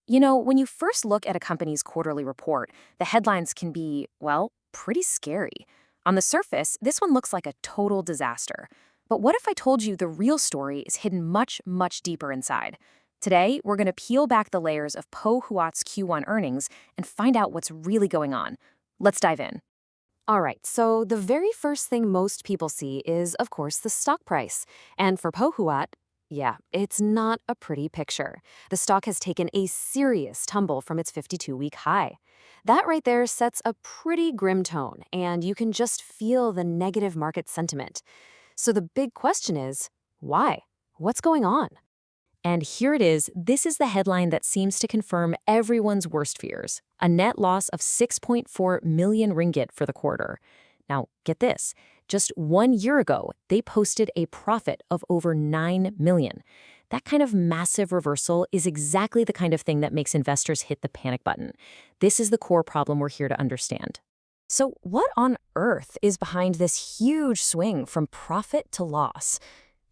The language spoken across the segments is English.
When you first look at a company's quarterly report, the headlines can be, well, pretty scary. On the surface, this one looks like a total disaster. But what if I told you the real story is hidden much, much deeper inside? Today, we're going to peel back the layers of Huat's Q1 earnings and find out what's really going on. Let's dive in. All right, so the very first thing most people see is, of course, the stock price. And for Huat, yeah, it's not a pretty picture. The stock has taken a serious tumble from its 52-week high. That right there sets a pretty grim tone, and you can just feel the negative market sentiment. So the big question is, why? What's going on? And here it is. This is the headline that seems to confirm everyone's worst fears. A net loss of 6.4 million ringgit for the quarter. Now, get this. Just 1 year ago, they posted a profit of over 9 million. That kind of massive reversal is exactly the kind of thing that makes investors hit the panic button. This is the core problem we're here to understand. So what on earth is behind this huge swing from profit to loss?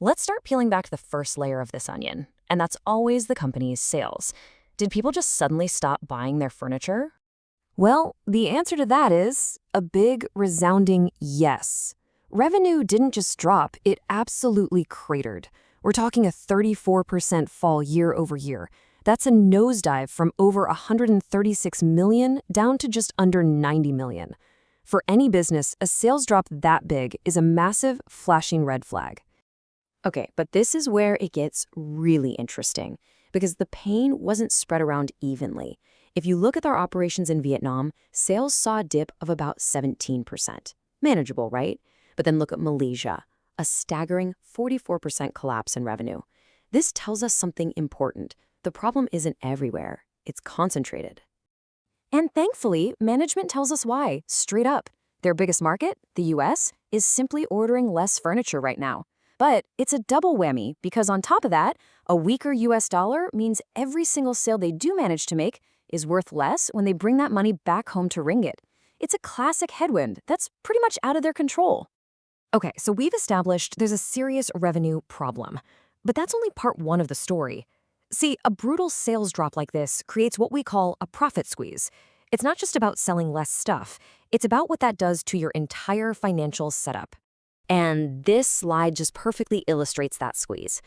Let's start peeling back the first layer of this onion, and that's always the company's sales. Did people just suddenly stop buying their furniture? Well, the answer to that is a big, resounding yes. Revenue didn't just drop, it absolutely cratered. We're talking a 34% fall year over year. That's a nosedive from over 136 million down to just under 90 million. For any business, a sales drop that big is a massive, flashing red flag. Okay, but this is where it gets really interesting, because the pain wasn't spread around evenly. If you look at their operations in Vietnam, sales saw a dip of about 17%. Manageable, right? But then look at Malaysia, a staggering 44% collapse in revenue. This tells us something important. The problem isn't everywhere. It's concentrated. And thankfully, management tells us why, straight up. Their biggest market, the US, is simply ordering less furniture right now. But it's a double whammy because on top of that, a weaker US dollar means every single sale they do manage to make is worth less when they bring that money back home to ringgit. It's a classic headwind that's pretty much out of their control. Okay, so we've established there's a serious revenue problem. But that's only part one of the story. See, a brutal sales drop like this creates what we call a profit squeeze. It's not just about selling less stuff. It's about what that does to your entire financial setup. And this slide just perfectly illustrates that squeeze.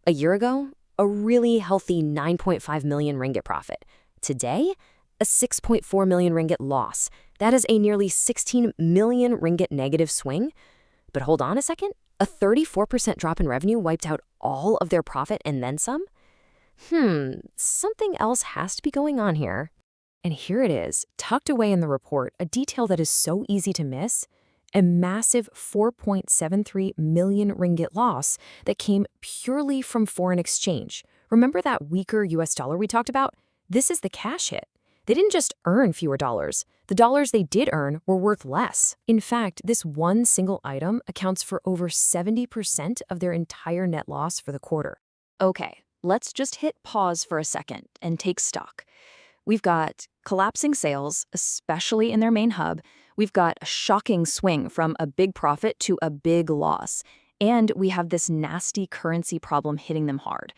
A year ago, a really healthy 9.5 million ringgit profit. Today, a 6.4 million ringgit loss. That is a nearly 16 million ringgit negative swing. But hold on a second, a 34% drop in revenue wiped out all of their profit and then some? Something else has to be going on here. And here it is, tucked away in the report, a detail that is so easy to miss. A massive 4.73 million ringgit loss that came purely from foreign exchange. Remember that weaker US dollar we talked about? This is the cash hit. They didn't just earn fewer dollars. The dollars they did earn were worth less. In fact, this one single item accounts for over 70% of their entire net loss for the quarter. Okay, let's just hit pause for a second and take stock. We've got collapsing sales, especially in their main hub. We've got a shocking swing from a big profit to a big loss. And we have this nasty currency problem hitting them hard.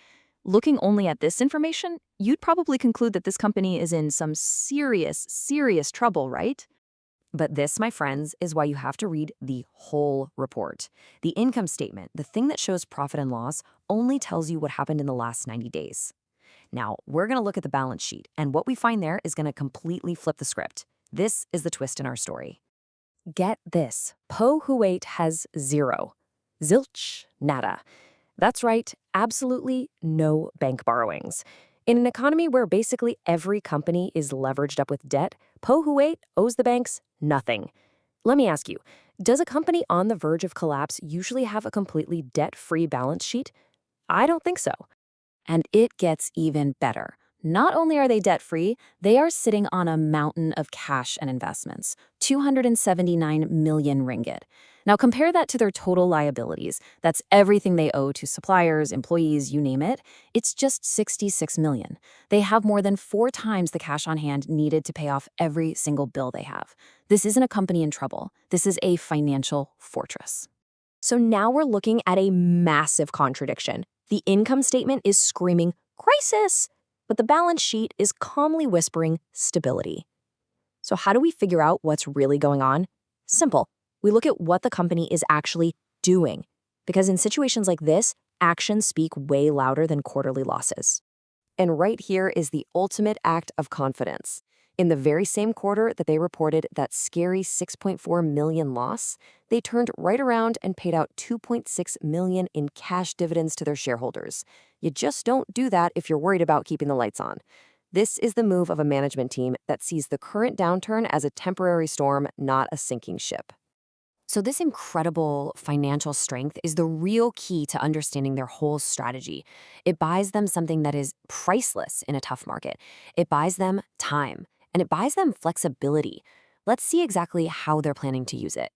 Looking only at this information, you'd probably conclude that this company is in some serious, serious trouble, right? But this, my friends, is why you have to read the whole report. The income statement, the thing that shows profit and loss, only tells you what happened in the last 90 days. Now, we're going to look at the balance sheet, and what we find there is going to completely flip the script. This is the twist in our story. Get this. Huat has zero. Zilch, nada. That's right, absolutely no bank borrowings. In an economy where basically every company is leveraged up with debt, Huat owes the banks nothing. Let me ask you, does a company on the verge of collapse usually have a completely debt-free balance sheet? I don't think so. And it gets even better. Not only are they debt-free, they are sitting on a mountain of cash and investments, 279 million ringgit. Now compare that to their total liabilities. That's everything they owe to suppliers, employees, you name it. It's just 66 million. They have more than 4 times the cash on hand needed to pay off every single bill they have. This isn't a company in trouble. This is a financial fortress. So now we're looking at a massive contradiction. The income statement is screaming, crisis! but the balance sheet is calmly whispering stability. So how do we figure out what's really going on? Simple. We look at what the company is actually doing. Because in situations like this, actions speak way louder than quarterly losses. And right here is the ultimate act of confidence. In the very same quarter that they reported that scary 6.4 million loss, they turned right around and paid out 2.6 million in cash dividends to their shareholders. You just don't do that if you're worried about keeping the lights on. This is the move of a management team that sees the current downturn as a temporary storm, not a sinking ship. So, this incredible financial strength is the real key to understanding their whole strategy. It buys them something that is priceless in a tough market. It buys them time, and it buys them flexibility. Let's see exactly how they're planning to use it.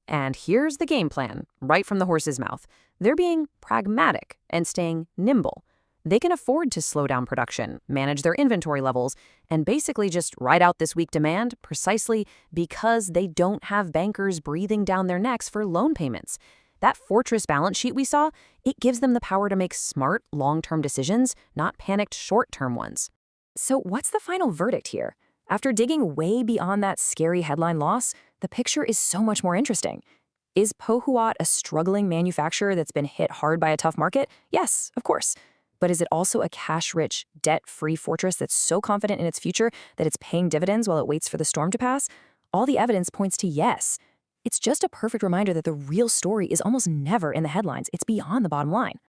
And here's the game plan, right from the horse's mouth. They're being pragmatic and staying nimble. They can afford to slow down production, manage their inventory levels, and basically just ride out this weak demand precisely because they don't have bankers breathing down their necks for loan payments. That fortress balance sheet we saw, it gives them the power to make smart, long-term decisions, not panicked short-term ones. So what's the final verdict here? After digging way beyond that scary headline loss, the picture is so much more interesting. Is Huat a struggling manufacturer that's been hit hard by a tough market? Yes, of course. But is it also a cash-rich, debt-free fortress that's so confident in its future that it's paying dividends while it waits for the storm to pass? All the evidence points to yes. It's just a perfect reminder that the real story is almost never in the headlines. It's beyond the bottom line.